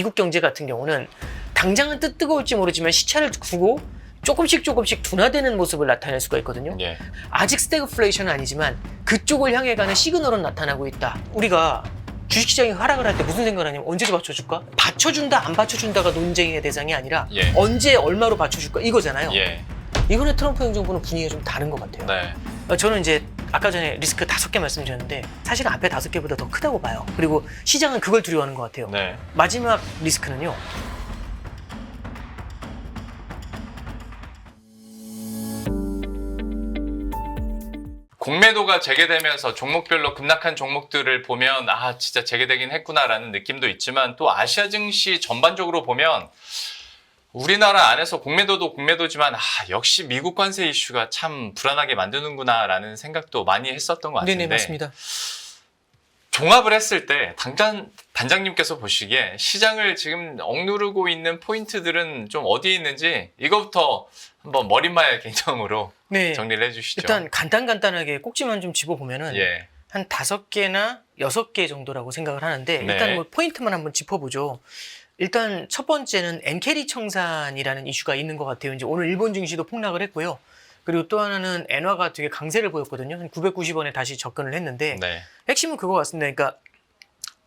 미국 경제 같은 경우는 당장은 뜨거울지 모르지만 시차를 두고 조금씩 둔화되는 모습을 나타낼 수가 있거든요. 예. 아직 스태그플레이션은 아니지만 그쪽을 향해 가는 시그널은 나타나고 있다. 우리가 주식시장이 하락을 할 때 무슨 생각을 하냐면 언제 받쳐줄까? 받쳐준다 안 받쳐준다가 논쟁의 대상이 아니라 예. 언제 얼마로 받쳐줄까 이거잖아요. 예. 이번에 트럼프 행정부는 분위기가 좀 다른 것 같아요. 네. 저는 이제 아까 전에 리스크 5개 말씀드렸는데 사실은 앞에 5개보다 더 크다고 봐요. 그리고 시장은 그걸 두려워하는 것 같아요. 네. 마지막 리스크는요. 공매도가 재개되면서 종목별로 급락한 종목들을 보면 진짜 재개되긴 했구나라는 느낌도 있지만 또 아시아 증시 전반적으로 보면 우리나라 안에서 공매도도 공매도지만 역시 미국 관세 이슈가 참 불안하게 만드는구나라는 생각도 많이 했었던 것 같은데 네네 맞습니다. 종합을 했을 때 단장님께서 보시기에 시장을 지금 억누르고 있는 포인트들은 좀 어디에 있는지 이거부터 한번 머릿말 개념으로 네. 정리를 해주시죠. 일단 간단하게 꼭지만 좀 집어보면은 예. 한 5개나 6개 정도라고 생각을 하는데 네. 일단 뭐 포인트만 한번 짚어보죠. 일단 첫 번째는 엔캐리 청산이라는 이슈가 있는 것 같아요. 이제 오늘 일본 증시도 폭락을 했고요. 그리고 또 하나는 엔화가 되게 강세를 보였거든요. 한 990원에 다시 접근을 했는데 네. 핵심은 그거 같습니다. 그러니까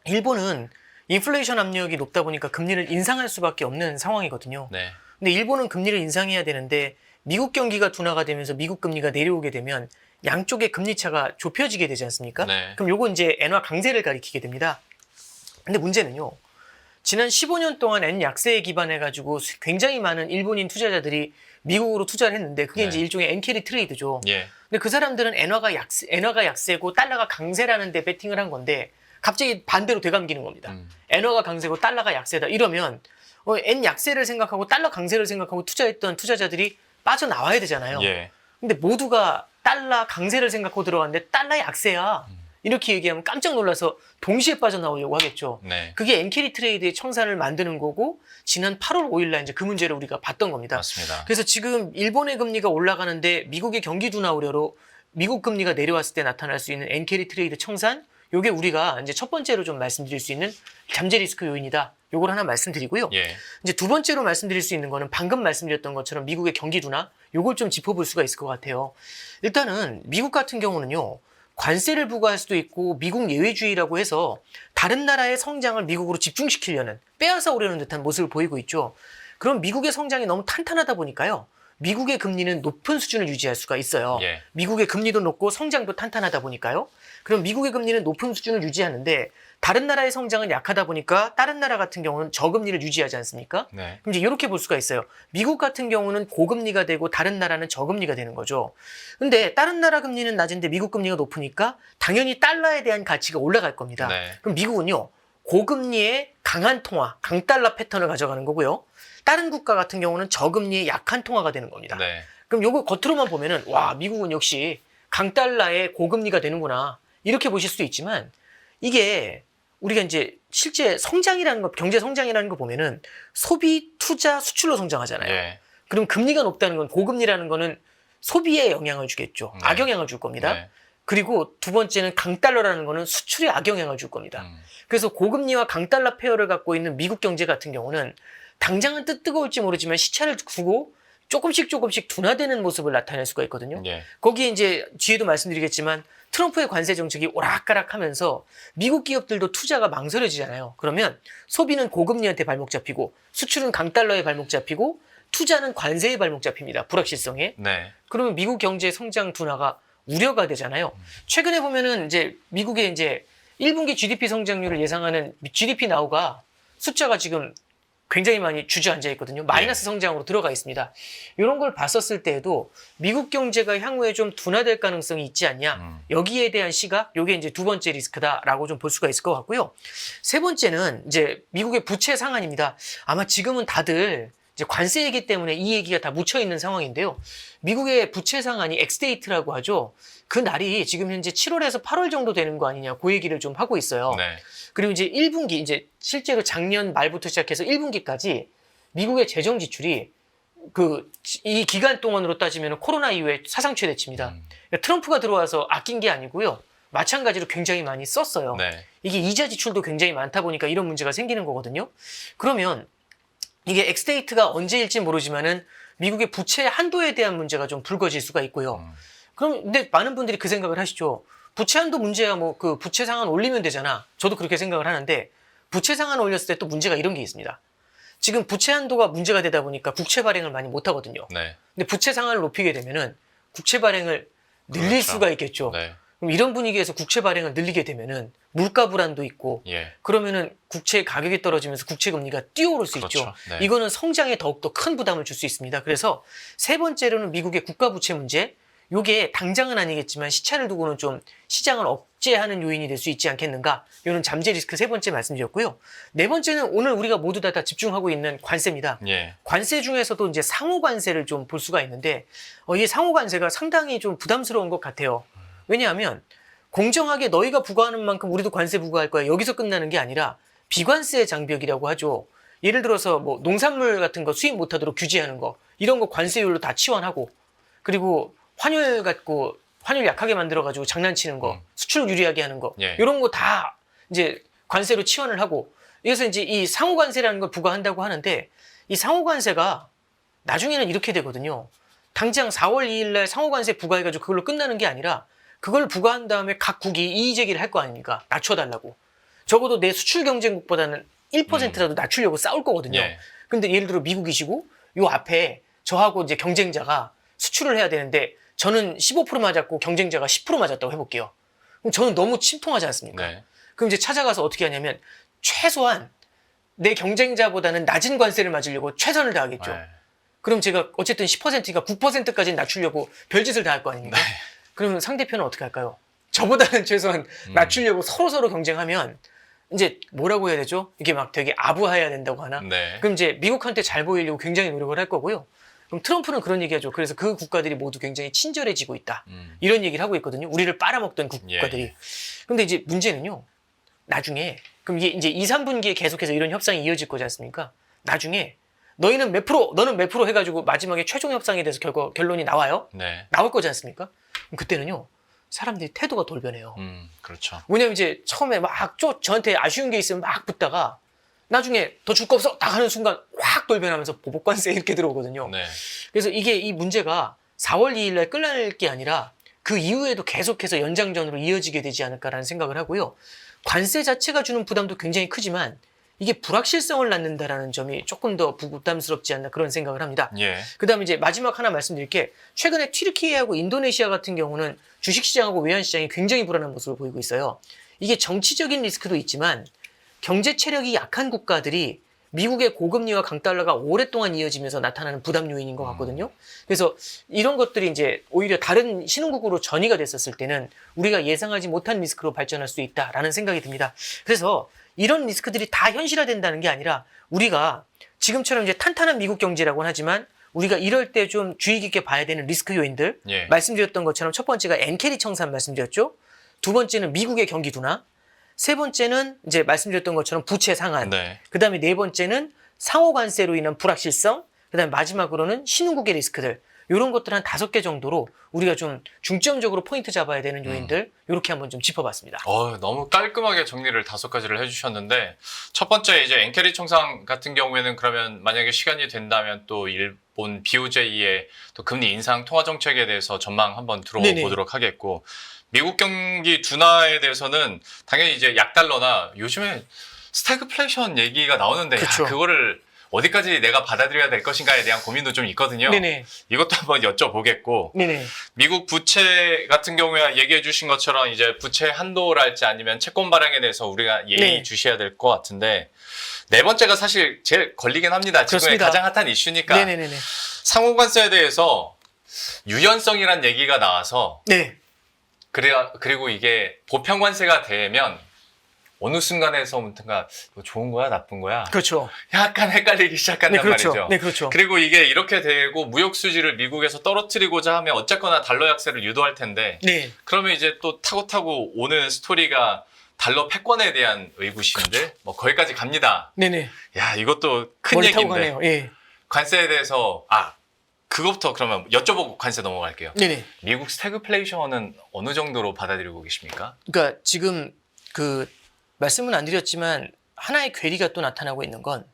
일본은 인플레이션 압력이 높다 보니까 금리를 인상할 수밖에 없는 상황이거든요. 네. 근데 일본은 금리를 인상해야 되는데 미국 경기가 둔화가 되면서 미국 금리가 내려오게 되면 양쪽의 금리 차가 좁혀지게 되지 않습니까? 네. 그럼 요건 이제 엔화 강세를 가리키게 됩니다. 근데 문제는요. 지난 15년 동안 엔 약세에 기반해가지고 굉장히 많은 일본인 투자자들이 미국으로 투자를 했는데 그게 네. 이제 일종의 엔캐리 트레이드죠. 예. 근데 그 사람들은 엔화가 약세고 달러가 강세라는 데 베팅을 한 건데 갑자기 반대로 되감기는 겁니다. 엔화가 강세고 달러가 약세다. 이러면 엔 약세를 생각하고 달러 강세를 생각하고 투자했던 투자자들이 빠져나와야 되잖아요. 예. 근데 모두가 달러 강세를 생각하고 들어왔는데 달러 약세야. 이렇게 얘기하면 깜짝 놀라서 동시에 빠져나오려고 하겠죠. 네. 그게 엔캐리 트레이드의 청산을 만드는 거고 지난 8월 5일날 이제 그 문제를 우리가 봤던 겁니다. 맞습니다. 그래서 지금 일본의 금리가 올라가는데 미국의 경기 둔화 우려로 미국 금리가 내려왔을 때 나타날 수 있는 엔캐리 트레이드 청산, 요게 우리가 이제 첫 번째로 좀 말씀드릴 수 있는 잠재 리스크 요인이다. 요걸 하나 말씀드리고요. 예. 이제 두 번째로 말씀드릴 수 있는 거는 방금 말씀드렸던 것처럼 미국의 경기 둔화, 요걸 좀 짚어볼 수가 있을 것 같아요. 일단은 미국 같은 경우는요. 관세를 부과할 수도 있고 미국 예외주의라고 해서 다른 나라의 성장을 미국으로 집중시키려는 빼앗아 오려는 듯한 모습을 보이고 있죠. 그럼 미국의 성장이 너무 탄탄하다 보니까요. 미국의 금리는 높은 수준을 유지할 수가 있어요. 예. 미국의 금리도 높고 성장도 탄탄하다 보니까요. 그럼 미국의 금리는 높은 수준을 유지하는데 다른 나라의 성장은 약하다 보니까 다른 나라 같은 경우는 저금리를 유지하지 않습니까? 네. 그럼 이제 이렇게 볼 수가 있어요. 미국 같은 경우는 고금리가 되고 다른 나라는 저금리가 되는 거죠. 근데 다른 나라 금리는 낮은데 미국 금리가 높으니까 당연히 달러에 대한 가치가 올라갈 겁니다. 네. 그럼 미국은요. 고금리의 강한 통화, 강달러 패턴을 가져가는 거고요. 다른 국가 같은 경우는 저금리의 약한 통화가 되는 겁니다. 네. 그럼 요거 겉으로만 보면은 와 미국은 역시 강달러의 고금리가 되는구나 이렇게 보실 수도 있지만 이게 우리가 이제 실제 성장이라는 거, 경제 성장이라는 거 보면은 소비, 투자, 수출로 성장하잖아요. 예. 그럼 금리가 높다는 건 고금리라는 거는 소비에 영향을 주겠죠. 네. 악영향을 줄 겁니다. 네. 그리고 두 번째는 강달러라는 거는 수출에 악영향을 줄 겁니다. 음. 그래서 고금리와 강달러 페어를 갖고 있는 미국 경제 같은 경우는 당장은 뜨거울지 모르지만 시차를 두고 조금씩 둔화되는 모습을 나타낼 수가 있거든요. 예. 거기에 이제 뒤에도 말씀드리겠지만 트럼프의 관세 정책이 오락가락하면서 미국 기업들도 투자가 망설여지잖아요. 그러면 소비는 고금리한테 발목 잡히고 수출은 강달러에 발목 잡히고 투자는 관세에 발목 잡힙니다. 불확실성에. 네. 그러면 미국 경제 성장 둔화가 우려가 되잖아요. 최근에 보면은 이제 미국의 이제 1분기 GDP 성장률을 예상하는 GDP 나우가 숫자가 지금 굉장히 많이 주저앉아 있거든요. 마이너스 성장으로 들어가 있습니다. 이런 걸 봤었을 때에도 미국 경제가 향후에 좀 둔화될 가능성이 있지 않냐. 여기에 대한 시각, 요게 이제 두 번째 리스크다라고 좀 볼 수가 있을 것 같고요. 세 번째는 이제 미국의 부채 상한입니다. 아마 지금은 다들 이제 관세이기 때문에 이 얘기가 다 묻혀 있는 상황인데요. 미국의 부채 상한이 엑스데이트라고 하죠. 그 날이 지금 현재 7월에서 8월 정도 되는 거 아니냐. 그 얘기를 좀 하고 있어요. 네. 그리고 이제 1분기, 이제 실제로 작년 말부터 시작해서 1분기까지 미국의 재정 지출이 이 기간 동안으로 따지면 코로나 이후에 사상 최대치입니다. 그러니까 트럼프가 들어와서 아낀 게 아니고요. 마찬가지로 굉장히 많이 썼어요. 네. 이게 이자 지출도 굉장히 많다 보니까 이런 문제가 생기는 거거든요. 그러면 이게 엑스데이트가 언제일지 모르지만은 미국의 부채 한도에 대한 문제가 좀 불거질 수가 있고요. 그럼 근데 많은 분들이 그 생각을 하시죠. 부채 한도 문제야 뭐 그 부채 상한 올리면 되잖아. 저도 그렇게 생각을 하는데 부채 상한 올렸을 때 또 문제가 이런 게 있습니다. 지금 부채 한도가 문제가 되다 보니까 국채 발행을 많이 못 하거든요. 네. 근데 부채 상한을 높이게 되면은 국채 발행을 늘릴 그렇죠. 수가 있겠죠. 네. 그럼 이런 분위기에서 국채 발행을 늘리게 되면은 물가 불안도 있고 예. 그러면은 국채 가격이 떨어지면서 국채 금리가 뛰어오를 수 그렇죠. 있죠. 네. 이거는 성장에 더욱더 큰 부담을 줄 수 있습니다. 그래서 세 번째로는 미국의 국가 부채 문제. 요게 당장은 아니겠지만 시차를 두고는 좀 시장을 억제하는 요인이 될 수 있지 않겠는가. 요는 잠재 리스크 세 번째 말씀드렸고요. 네 번째는 오늘 우리가 모두 다 집중하고 있는 관세입니다. 예. 관세 중에서도 이제 상호 관세를 좀 볼 수가 있는데 이 상호 관세가 상당히 좀 부담스러운 것 같아요. 왜냐하면 공정하게 너희가 부과하는 만큼 우리도 관세 부과할 거야. 여기서 끝나는 게 아니라 비관세 장벽이라고 하죠. 예를 들어서 뭐 농산물 같은 거 수입 못하도록 규제하는 거 이런 거 관세율로 다 치환하고 그리고 환율 갖고 환율 약하게 만들어가지고 장난치는 거 수출 유리하게 하는 거 예. 이런 거 다 이제 관세로 치환을 하고 그래서 이제 이 상호 관세라는 걸 부과한다고 하는데 이 상호 관세가 나중에는 이렇게 되거든요. 당장 4월 2일 날 상호 관세 부과해가지고 그걸로 끝나는 게 아니라 그걸 부과한 다음에 각 국이 이의 제기를 할 거 아닙니까? 낮춰달라고. 적어도 내 수출 경쟁국보다는 1%라도 낮추려고 싸울 거거든요. 예. 근데 예를 들어 미국이시고 요 앞에 저하고 이제 경쟁자가 수출을 해야 되는데 저는 15% 맞았고 경쟁자가 10% 맞았다고 해볼게요. 그럼 저는 너무 침통하지 않습니까? 네. 그럼 이제 찾아가서 어떻게 하냐면 최소한 내 경쟁자보다는 낮은 관세를 맞으려고 최선을 다하겠죠. 네. 그럼 제가 어쨌든 10%니까 9%까지 낮추려고 별짓을 다 할 거 아닙니까? 네. 그러면 상대편은 어떻게 할까요? 저보다는 최소한 낮추려고 서로 경쟁하면 이제 뭐라고 해야 되죠? 이게 막 되게 아부해야 된다고 하나? 네. 그럼 이제 미국한테 잘 보이려고 굉장히 노력을 할 거고요. 그럼 트럼프는 그런 얘기하죠. 그래서 그 국가들이 모두 굉장히 친절해지고 있다. 이런 얘기를 하고 있거든요. 우리를 빨아먹던 국가들이. 예. 근데 이제 문제는요. 나중에 그럼 이게 이제 2, 3분기에 계속해서 이런 협상이 이어질 거지 않습니까? 나중에 너희는 몇 프로, 너는 몇 프로 해가지고 마지막에 최종 협상에 대해서 결론이 나와요. 네. 나올 거지 않습니까? 그럼 그때는요. 사람들이 태도가 돌변해요. 그렇죠. 왜냐면 이제 처음에 막 저한테 아쉬운 게 있으면 막 붙다가 나중에 더 줄 거 없어 딱 하는 순간 확 돌변하면서 보복관세 이렇게 들어오거든요. 네. 그래서 이게 이 문제가 4월 2일 날 끝날 게 아니라 그 이후에도 계속해서 연장전으로 이어지게 되지 않을까라는 생각을 하고요. 관세 자체가 주는 부담도 굉장히 크지만 이게 불확실성을 낳는다라는 점이 조금 더 부담스럽지 않나 그런 생각을 합니다. 예. 그다음에 이제 마지막 하나 말씀드릴 게 최근에 튀르키예하고 인도네시아 같은 경우는 주식시장하고 외환시장이 굉장히 불안한 모습을 보이고 있어요. 이게 정치적인 리스크도 있지만 경제 체력이 약한 국가들이 미국의 고금리와 강달러가 오랫동안 이어지면서 나타나는 부담 요인인 것 같거든요. 그래서 이런 것들이 이제 오히려 다른 신흥국으로 전이가 됐었을 때는 우리가 예상하지 못한 리스크로 발전할 수 있다라는 생각이 듭니다. 그래서 이런 리스크들이 다 현실화된다는 게 아니라 우리가 지금처럼 이제 탄탄한 미국 경제라고는 하지만 우리가 이럴 때 좀 주의 깊게 봐야 되는 리스크 요인들 예. 말씀드렸던 것처럼 첫 번째가 엔캐리 청산 말씀드렸죠. 두 번째는 미국의 경기 둔화. 세 번째는 이제 말씀드렸던 것처럼 부채 상한. 네. 그다음에 네 번째는 상호 관세로 인한 불확실성. 그다음에 마지막으로는 신흥국의 리스크들. 이런 것들 한 5개 정도로 우리가 좀 중점적으로 포인트 잡아야 되는 요인들 이렇게 한번 좀 짚어봤습니다. 너무 깔끔하게 정리를 5가지를 해주셨는데 첫 번째 이제 엔캐리 청산 같은 경우에는 그러면 만약에 시간이 된다면 또 일본 BOJ의 또 금리 인상 통화 정책에 대해서 전망 한번 들어보도록 하겠고 미국 경기 둔화에 대해서는 당연히 이제 약달러나 요즘에 스태그플레이션 얘기가 나오는데 그쵸. 그거를 어디까지 내가 받아들여야 될 것인가에 대한 고민도 좀 있거든요. 네네. 이것도 한번 여쭤보겠고 네네. 미국 부채 같은 경우에 얘기해 주신 것처럼 이제 부채 한도랄지 아니면 채권 발행에 대해서 우리가 예의 주셔야 될 것 같은데 네 번째가 사실 제일 걸리긴 합니다. 지금의 그렇습니다. 가장 핫한 이슈니까 네네네네. 상호관세에 대해서 유연성이란 얘기가 나와서 네. 그리고 이게 보편관세가 되면 어느 순간에서부터가 이거 좋은 거야 나쁜 거야 그렇죠. 약간 헷갈리기 시작한단 네, 그렇죠. 말이죠. 네, 그렇죠. 그리고 이게 이렇게 되고 무역 수지를 미국에서 떨어뜨리고자 하면 어쨌거나 달러 약세를 유도할 텐데 네. 그러면 이제 또 타고 오는 스토리가 달러 패권에 대한 의구심들 뭐 거기까지 갑니다. 네네. 야 이것도 큰 머리 타고 얘기인데 가네요. 예. 관세에 대해서 그것부터 그러면 여쭤보고 관세 넘어갈게요. 네네. 미국 스태그플레이션은 어느 정도로 받아들이고 계십니까? 그러니까 지금 그 말씀은 안 드렸지만 하나의 괴리가 또 나타나고 있는 건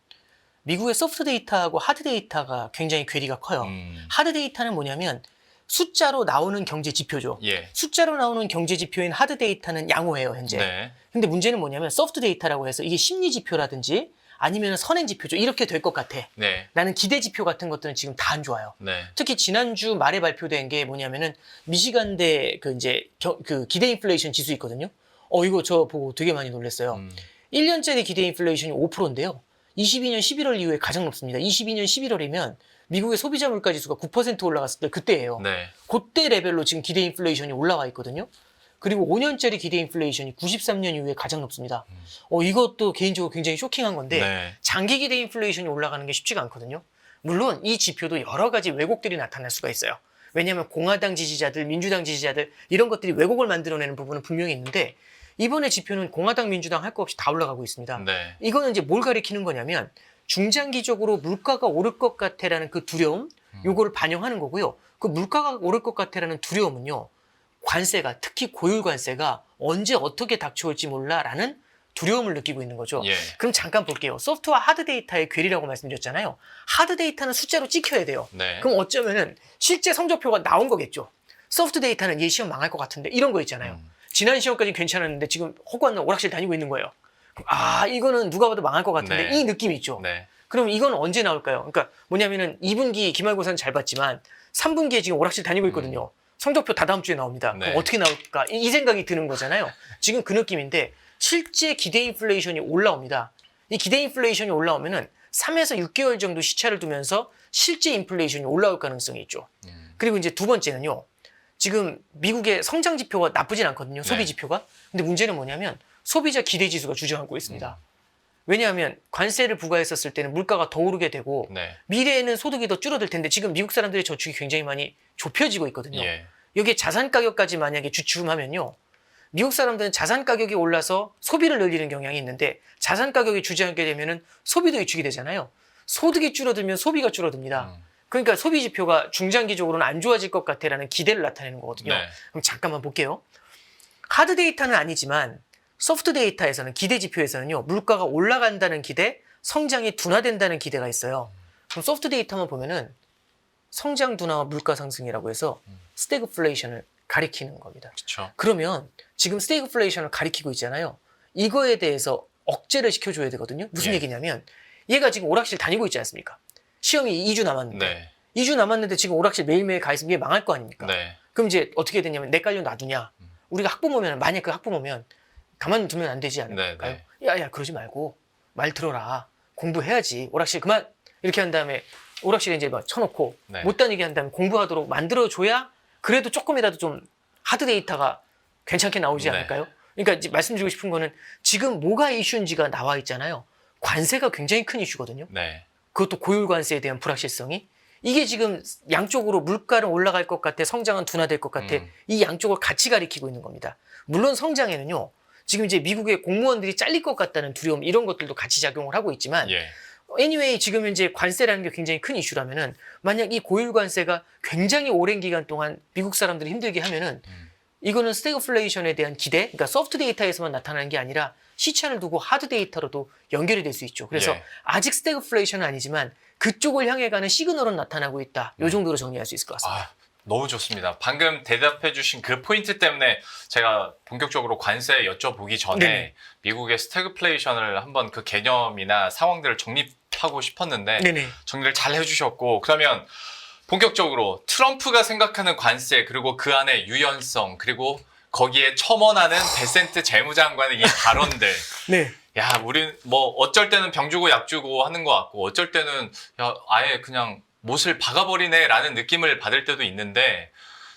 미국의 소프트 데이터하고 하드 데이터가 굉장히 괴리가 커요. 하드 데이터는 뭐냐면 숫자로 나오는 경제 지표죠. 예. 숫자로 나오는 경제 지표인 하드 데이터는 양호해요, 현재. 네. 근데 문제는 뭐냐면 소프트 데이터라고 해서 이게 심리 지표라든지 아니면 선행 지표죠. 이렇게 될 것 같아. 네. 나는 기대 지표 같은 것들은 지금 다 안 좋아요. 네. 특히 지난주 말에 발표된 게 뭐냐면은 미시간대 그 이제 그 기대 인플레이션 지수 있거든요. 이거 저 보고 되게 많이 놀랐어요. 1년짜리 기대 인플레이션이 5%인데요. 22년 11월 이후에 가장 높습니다. 22년 11월이면 미국의 소비자 물가 지수가 9% 올라갔을 때 그때예요. 네. 그때 레벨로 지금 기대 인플레이션이 올라와 있거든요. 그리고 5년짜리 기대 인플레이션이 93년 이후에 가장 높습니다. 이것도 개인적으로 굉장히 쇼킹한 건데 네. 장기 기대 인플레이션이 올라가는 게 쉽지가 않거든요. 물론 이 지표도 여러 가지 왜곡들이 나타날 수가 있어요. 왜냐하면 공화당 지지자들, 민주당 지지자들 이런 것들이 왜곡을 만들어내는 부분은 분명히 있는데 이번에 지표는 공화당, 민주당 할 거 없이 다 올라가고 있습니다. 네. 이거는 이제 뭘 가리키는 거냐면 중장기적으로 물가가 오를 것 같아라는 그 두려움, 요거를 반영하는 거고요. 그 물가가 오를 것 같아라는 두려움은요. 관세가, 특히 고율 관세가 언제 어떻게 닥쳐올지 몰라라는 두려움을 느끼고 있는 거죠. 예. 그럼 잠깐 볼게요. 소프트와 하드 데이터의 괴리라고 말씀드렸잖아요. 하드 데이터는 숫자로 찍혀야 돼요. 네. 그럼 어쩌면은 실제 성적표가 나온 거겠죠. 소프트 데이터는 얘 시험 망할 것 같은데 이런 거 있잖아요. 지난 시험까지 괜찮았는데 지금 허구한 오락실 다니고 있는 거예요. 이거는 누가 봐도 망할 것 같은데 네. 이 느낌이 있죠. 네. 그럼 이건 언제 나올까요? 그러니까 뭐냐면은 2분기 기말고사는 잘 봤지만 3분기에 지금 오락실 다니고 있거든요. 성적표 다 다음 주에 나옵니다. 네. 그럼 어떻게 나올까? 이 생각이 드는 거잖아요. 지금 그 느낌인데 실제 기대 인플레이션이 올라옵니다. 이 기대 인플레이션이 올라오면은 3에서 6개월 정도 시차를 두면서 실제 인플레이션이 올라올 가능성이 있죠. 그리고 이제 두 번째는요. 지금 미국의 성장 지표가 나쁘진 않거든요. 소비 네. 지표가. 근데 문제는 뭐냐면 소비자 기대 지수가 주저앉고 있습니다. 왜냐하면 관세를 부과했었을 때는 물가가 더 오르게 되고 네. 미래에는 소득이 더 줄어들 텐데 지금 미국 사람들의 저축이 굉장히 많이 좁혀지고 있거든요. 예. 여기에 자산 가격까지 만약에 주춤하면요. 미국 사람들은 자산 가격이 올라서 소비를 늘리는 경향이 있는데 자산 가격이 주저앉게 되면은 소비도 위축이 되잖아요. 소득이 줄어들면 소비가 줄어듭니다. 그러니까 소비 지표가 중장기적으로는 안 좋아질 것 같아라는 기대를 나타내는 거거든요. 네. 그럼 잠깐만 볼게요. 하드 데이터는 아니지만 소프트 데이터에서는 기대 지표에서는요. 물가가 올라간다는 기대, 성장이 둔화된다는 기대가 있어요. 그럼 소프트 데이터만 보면은 성장 둔화와 물가 상승이라고 해서 스태그플레이션을 가리키는 겁니다. 그렇죠. 그러면 지금 스태그플레이션을 가리키고 있잖아요. 이거에 대해서 억제를 시켜줘야 되거든요. 무슨 예. 얘기냐면 얘가 지금 오락실 다니고 있지 않습니까? 시험이 2주 남았는데 네. 2주 남았는데 지금 오락실 매일매일 가 있으면 얘 망할 거 아닙니까? 네. 그럼 이제 어떻게 되냐면 내 깔려 놔두냐. 우리가 학부모면 만약 그 학부모면 가만 두면 안 되지 않을까요? 네, 야야 그러지 말고 말 들어라. 공부해야지. 오락실 그만 이렇게 한 다음에 오락실에 이제 막 쳐놓고 네. 못 다니게 한 다음에 공부하도록 만들어줘야 그래도 조금이라도 좀 하드 데이터가 괜찮게 나오지 네. 않을까요? 그러니까 이제 말씀드리고 싶은 거는 지금 뭐가 이슈인지가 나와 있잖아요. 관세가 굉장히 큰 이슈거든요. 네. 그것도 고율 관세에 대한 불확실성이 이게 지금 양쪽으로 물가는 올라갈 것 같아 성장은 둔화될 것 같아 이 양쪽을 같이 가리키고 있는 겁니다. 물론 성장에는요. 지금 이제 미국의 공무원들이 잘릴 것 같다는 두려움 이런 것들도 같이 작용을 하고 있지만 예. anyway 지금 현재 관세라는 게 굉장히 큰 이슈라면은 만약 이 고율 관세가 굉장히 오랜 기간 동안 미국 사람들이 힘들게 하면은 이거는 스태그플레이션에 대한 기대, 그러니까 소프트 데이터에서만 나타나는 게 아니라 시차를 두고 하드 데이터로도 연결이 될 수 있죠. 그래서 예. 아직 스태그플레이션은 아니지만 그쪽을 향해 가는 시그널은 나타나고 있다. 이 정도로 정리할 수 있을 것 같습니다. 너무 좋습니다. 방금 대답해 주신 그 포인트 때문에 제가 본격적으로 관세 여쭤보기 전에 네네. 미국의 스태그플레이션을 한번 그 개념이나 상황들을 정립하고 싶었는데 네네. 정리를 잘 해주셨고 그러면 본격적으로 트럼프가 생각하는 관세 그리고 그 안에 유연성 그리고 거기에 첨언하는 베센트 재무장관의 이 발언들 네. 야 우리 뭐 어쩔 때는 병 주고 약 주고 하는 것 같고 어쩔 때는 야 아예 그냥 못을 박아버리네라는 느낌을 받을 때도 있는데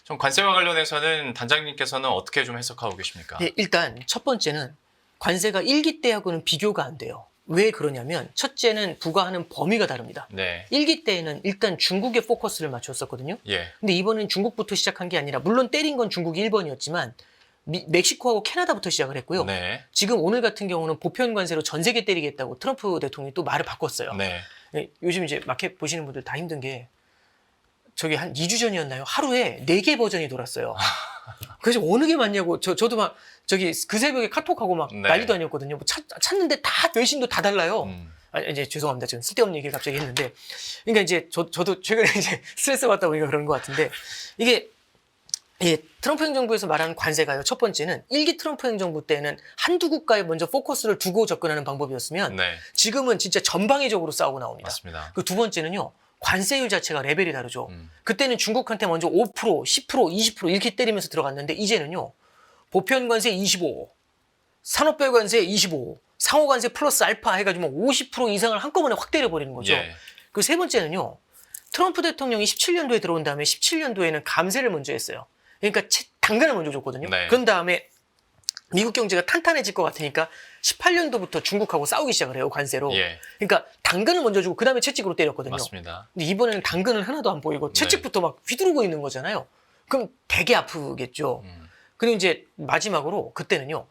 좀 관세와 관련해서는 단장님께서는 어떻게 좀 해석하고 계십니까? 네, 일단 첫 번째는 관세가 1기 때하고는 비교가 안 돼요. 왜 그러냐면 첫째는 부과하는 범위가 다릅니다. 네. 1기 때에는 일단 중국에 포커스를 맞췄었거든요. 예. 근데 이번엔 중국부터 시작한 게 아니라 물론 때린 건 중국이 1번이었지만 멕시코하고 캐나다부터 시작을 했고요. 네. 지금 오늘 같은 경우는 보편 관세로 전 세계 때리겠다고 트럼프 대통령이 또 말을 바꿨어요. 네. 네, 요즘 이제 마켓 보시는 분들 다 힘든 게 저기 한 2주 전이었나요? 하루에 4개 버전이 돌았어요. 그래서 어느 게 맞냐고 저도 막 저기 그 새벽에 카톡하고 막 네. 난리도 아니었거든요. 뭐 찾는데 다 외신도 다 달라요. 음. 아, 이제 죄송합니다. 좀 쓸데없는 얘기를 갑자기 했는데, 그러니까 이제 저도 최근에 이제 스트레스 받다 보니까 그런 것 같은데, 이게 트럼프 행정부에서 말하는 관세가요. 첫 번째는 1기 트럼프 행정부 때는 한두 국가에 먼저 포커스를 두고 접근하는 방법이었으면 네. 지금은 진짜 전방위적으로 싸우고 나옵니다. 맞습니다. 그 두 번째는요. 관세율 자체가 레벨이 다르죠. 음. 그때는 중국한테 먼저 5%, 10%, 20% 이렇게 때리면서 들어갔는데 이제는요. 보편 관세 25, 산업별 관세 25, 상호 관세 플러스 알파 해가지고 50% 이상을 한꺼번에 확 때려버리는 거죠. 예. 그 세 번째는요. 트럼프 대통령이 17년도에 들어온 다음에 17년도에는 감세를 먼저 했어요. 그러니까 당근을 먼저 줬거든요. 네. 그런 다음에 미국 경제가 탄탄해질 것 같으니까 18년도부터 중국하고 싸우기 시작을 해요. 관세로. 예. 그러니까 당근을 먼저 주고 그 다음에 채찍으로 때렸거든요. 맞습니다. 근데 이번에는 당근은 하나도 안 보이고 채찍부터 막 휘두르고 있는 거잖아요. 그럼 되게 아프겠죠. 그리고 이제 마지막으로 그때는요.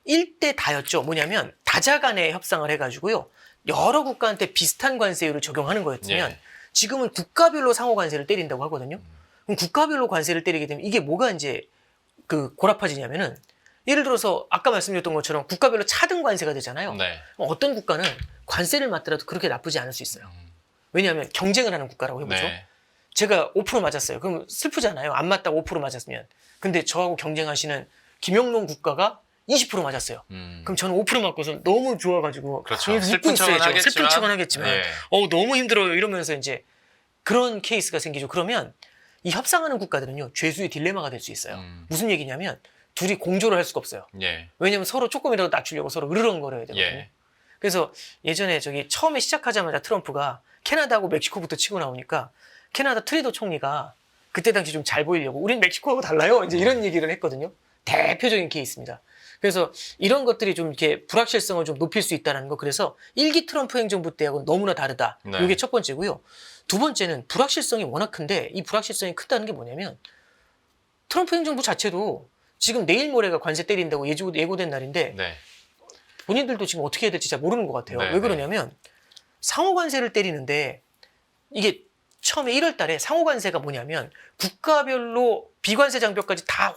1대 다였죠. 뭐냐면 다자 간의 협상을 해가지고요. 여러 국가한테 비슷한 관세율을 적용하는 거였으면 예. 지금은 국가별로 상호 관세를 때린다고 하거든요. 그럼 국가별로 관세를 때리게 되면 이게 뭐가 이제 그 고라파지냐면은 예를 들어서 아까 말씀드렸던 것처럼 국가별로 차등 관세가 되잖아요. 네. 어떤 국가는 관세를 맞더라도 그렇게 나쁘지 않을 수 있어요. 왜냐하면 경쟁을 하는 국가라고 해보죠. 네. 제가 5% 맞았어요. 그럼 슬프잖아요. 안 맞다고 5% 맞았으면. 근데 저하고 경쟁하시는 김영롱 국가가 20% 맞았어요. 그럼 저는 5% 맞고서 너무 좋아가지고 그렇죠. 웃고 슬픈 척은 있어야죠. 하겠지만. 슬픈 척은 하겠지만 예. 너무 힘들어요. 이러면서 이제 그런 케이스가 생기죠. 그러면 이 협상하는 국가들은요. 죄수의 딜레마가 될 수 있어요. 무슨 얘기냐면 둘이 공조를 할 수가 없어요. 예. 왜냐면 서로 조금이라도 낮추려고 서로 으르렁거려야 되거든요. 예. 그래서 예전에 저기 처음에 시작하자마자 트럼프가 캐나다하고 멕시코부터 치고 나오니까 캐나다 트리도 총리가 그때 당시 좀 잘 보이려고 우린 멕시코하고 달라요. 이제 이런 얘기를 했거든요. 대표적인 케이스입니다. 그래서 이런 것들이 좀 이렇게 불확실성을 좀 높일 수 있다는 거. 그래서 1기 트럼프 행정부 때하고는 너무나 다르다. 네. 이게 첫 번째고요. 두 번째는 불확실성이 워낙 큰데 이 불확실성이 크다는 게 뭐냐면 트럼프 행정부 자체도 지금 내일 모레가 관세 때린다고 예고된 날인데 네. 본인들도 지금 어떻게 해야 될지 잘 모르는 것 같아요. 네, 왜 그러냐면 상호 관세를 때리는데 이게 처음에 1월 달에 상호 관세가 뭐냐면 국가별로 비관세 장벽까지 다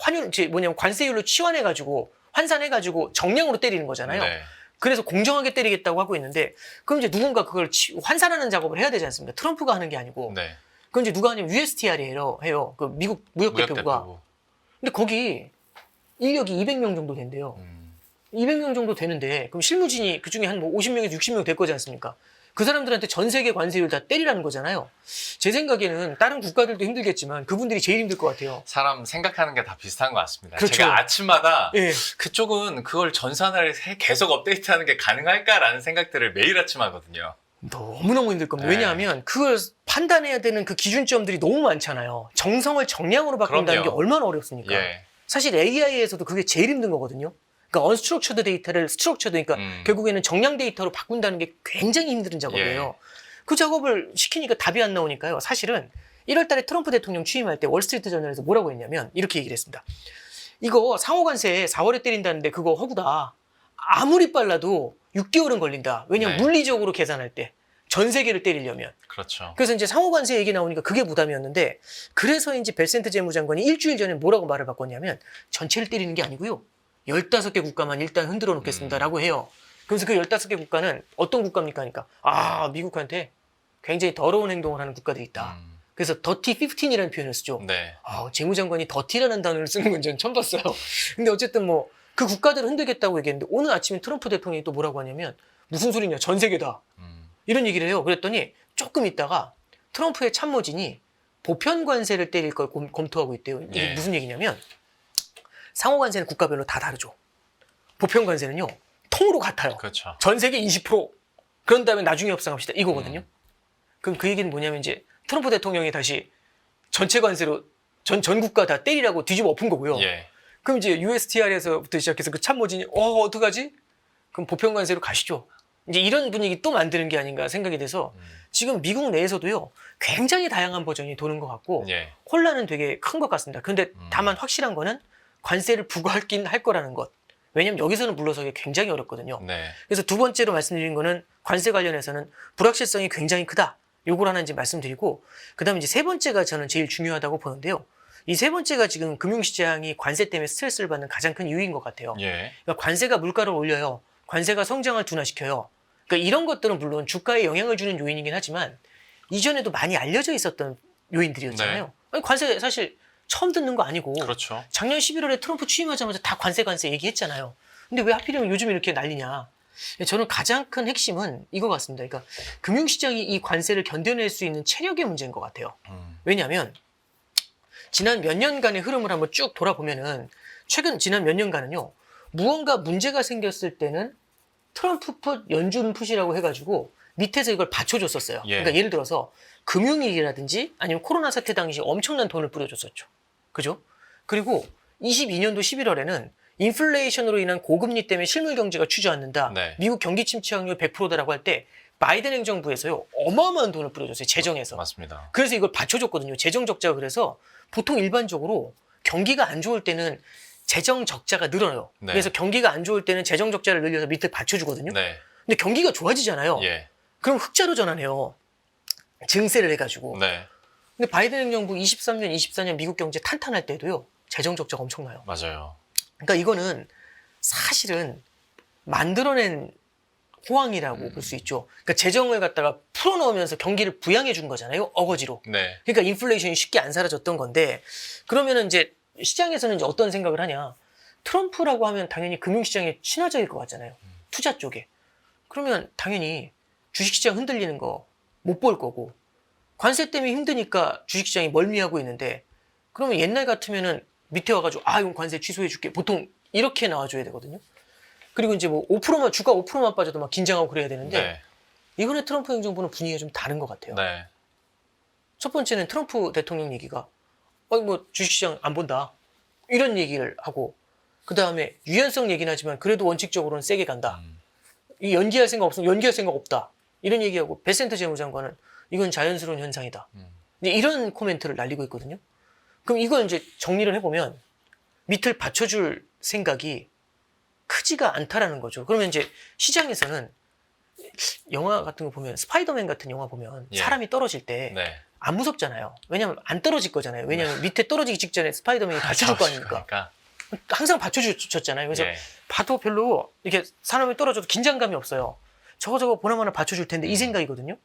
관세율로 치환해 가지고 환산해 가지고 정량으로 때리는 거잖아요. 네. 그래서 공정하게 때리겠다고 하고 있는데 그럼 이제 누군가 그걸 환산하는 작업을 해야 되지 않습니까? 트럼프가 하는 게 아니고. 네. 그건 이제 누가 하냐면 USTR이 해요. 그 미국 무역대표부가. 무역대표부. 근데 거기 인력이 200명 정도 된대요. 200명 정도 되는데 그럼 실무진이 그중에 한 뭐 50명에서 60명 될 거지 않습니까? 그 사람들한테 전 세계 관세율 다 때리라는 거잖아요. 제 생각에는 다른 국가들도 힘들겠지만 그분들이 제일 힘들 것 같아요. 사람 생각하는 게 다 비슷한 것 같습니다. 그렇죠. 제가 아침마다 예. 그쪽은 그걸 전산을 계속 업데이트하는 게 가능할까라는 생각들을 매일 아침 하거든요. 너무너무 힘들 겁니다. 네. 왜냐하면 그걸 판단해야 되는 그 기준점들이 너무 많잖아요. 정성을 정량으로 바꾼다는 그럼요. 게 얼마나 어렵습니까? 예. 사실 AI에서도 그게 제일 힘든 거거든요. 그러니까 언스트럭처드 데이터를 스트럭처드, 그러니까 결국에는 정량 데이터로 바꾼다는 게 굉장히 힘든 작업이에요. 그 작업을 시키니까 답이 안 나오니까요. 사실은 1월 달에 트럼프 대통령 취임할 때 월스트리트 저널에서 뭐라고 했냐면 이렇게 얘기를 했습니다. 이거 상호관세 4월에 때린다는데 그거 허구다. 아무리 빨라도 6개월은 걸린다. 왜냐면 네. 물리적으로 계산할 때. 전 세계를 때리려면. 그렇죠. 그래서 이제 상호관세 얘기 나오니까 그게 부담이었는데 그래서인지 벨센트 재무장관이 일주일 전에 뭐라고 말을 바꿨냐면 전체를 때리는 게 아니고요. 15개 국가만 일단 흔들어 놓겠습니다라고 해요. 그래서 그 15개 국가는 어떤 국가입니까? 그러니까 미국한테 굉장히 더러운 행동을 하는 국가들이 있다. 그래서 더티 15이라는 표현을 쓰죠. 네. 재무장관이 더티라는 단어를 쓰는 건 전 처음 봤어요. 근데 어쨌든 뭐 그 국가들을 흔들겠다고 얘기했는데 오늘 아침에 트럼프 대통령이 또 뭐라고 하냐면 무슨 소리냐 전 세계다. 이런 얘기를 해요. 그랬더니 조금 있다가 트럼프의 참모진이 보편 관세를 때릴 걸 검토하고 있대요. 이게 네. 무슨 얘기냐면 상호 관세는 국가별로 다 다르죠. 보편 관세는요. 통으로 같아요. 그렇죠. 전 세계 20%. 그런 다음에 나중에 협상합시다. 이거거든요. 그럼 그 얘기는 뭐냐면 이제 트럼프 대통령이 다시 전체 관세로 전 국가 다 때리라고 뒤집어 엎은 거고요. 예. 그럼 이제 USTR에서부터 시작해서 그 참모진이 어떡하지? 그럼 보편 관세로 가시죠. 이제 이런 분위기 또 만드는 게 아닌가 생각이 돼서 지금 미국 내에서도요. 굉장히 다양한 버전이 도는 것 같고 예. 혼란은 되게 큰 것 같습니다. 그런데 다만 확실한 거는 관세를 부과하긴 할 거라는 것. 왜냐면 여기서는 물러서기 굉장히 어렵거든요. 네. 그래서 두 번째로 말씀드린 거는 관세 관련해서는 불확실성이 굉장히 크다. 요걸 하나 이제 말씀드리고, 그 다음에 이제 세 번째가 저는 제일 중요하다고 보는데요. 이 세 번째가 지금 금융시장이 관세 때문에 스트레스를 받는 가장 큰 이유인 것 같아요. 예. 그러니까 관세가 물가를 올려요. 관세가 성장을 둔화시켜요. 그러니까 이런 것들은 물론 주가에 영향을 주는 요인이긴 하지만 이전에도 많이 알려져 있었던 요인들이었잖아요. 네. 아니, 관세 사실 처음 듣는 거 아니고 그렇죠. 작년 11월에 트럼프 취임하자마자 다 관세 얘기했잖아요. 근데 왜 하필이면 요즘 이렇게 난리냐. 저는 가장 큰 핵심은 이거 같습니다. 그러니까 금융시장이 이 관세를 견뎌낼 수 있는 체력의 문제인 것 같아요. 왜냐하면 지난 몇 년간의 흐름을 한번 쭉 돌아보면은 지난 몇 년간은요. 무언가 문제가 생겼을 때는 트럼프 풋, 연준 풋이라고 해가지고 밑에서 이걸 받쳐줬었어요. 예. 그러니까 예를 들어서 금융위기라든지 아니면 코로나 사태 당시 엄청난 돈을 뿌려줬었죠. 그죠? 그리고 22년도 11월에는 인플레이션으로 인한 고금리 때문에 실물 경제가 주저앉는다. 네. 미국 경기 침체 확률 100%다라고 할 때 바이든 행정부에서요. 어마어마한 돈을 뿌려줬어요. 재정에서. 맞습니다. 그래서 이걸 받쳐줬거든요. 재정 적자가 그래서 보통 일반적으로 경기가 안 좋을 때는 재정 적자가 늘어요. 네. 그래서 경기가 안 좋을 때는 재정 적자를 늘려서 밑에 받쳐주거든요. 네. 근데 경기가 좋아지잖아요. 예. 그럼 흑자로 전환해요. 증세를 해가지고. 네. 근데 바이든 행정부 23년, 24년 미국 경제 탄탄할 때도요. 재정 적자가 엄청나요. 맞아요. 그러니까 이거는 사실은 만들어낸 호황이라고 볼 수 있죠. 그러니까 재정을 갖다가 풀어넣으면서 경기를 부양해 준 거잖아요. 어거지로. 네. 그러니까 인플레이션이 쉽게 안 사라졌던 건데 그러면은 이제 시장에서는 이제 어떤 생각을 하냐. 트럼프라고 하면 당연히 금융시장에 친화적일 것 같잖아요. 투자 쪽에. 그러면 당연히 주식시장 흔들리는 거 못 볼 거고 관세 때문에 힘드니까 주식시장이 멀미하고 있는데 그러면 옛날 같으면은 밑에 와가지고 이건 관세 취소해 줄게. 보통 이렇게 나와줘야 되거든요. 그리고 이제 뭐 5%만 주가 5%만 빠져도 막 긴장하고 그래야 되는데 네. 이번에 트럼프 행정부는 분위기가 좀 다른 것 같아요. 네. 첫 번째는 트럼프 대통령 얘기가 뭐 주식시장 안 본다 이런 얘기를 하고 그 다음에 유연성 얘기는 하지만 그래도 원칙적으로는 세게 간다. 이 연기할 생각 없으면 연기할 생각 없다. 이런 얘기하고 베센트 재무장관은 이건 자연스러운 현상이다. 이제 이런 코멘트를 날리고 있거든요. 그럼 이걸 이제 정리를 해보면 밑을 받쳐줄 생각이 크지가 않다라는 거죠. 그러면 이제 시장에서는 영화 같은 거 보면 스파이더맨 같은 영화 보면 예. 사람이 떨어질 때 네. 안 무섭잖아요. 왜냐면 안 떨어질 거잖아요. 왜냐면 밑에 떨어지기 직전에 스파이더맨이 받쳐줄 거 아닙니까? 그러니까. 항상 받쳐주셨잖아요. 그래서 예. 봐도 별로 이렇게 사람이 떨어져도 긴장감이 없어요. 저거 보나마나 받쳐줄 텐데 이 생각이거든요.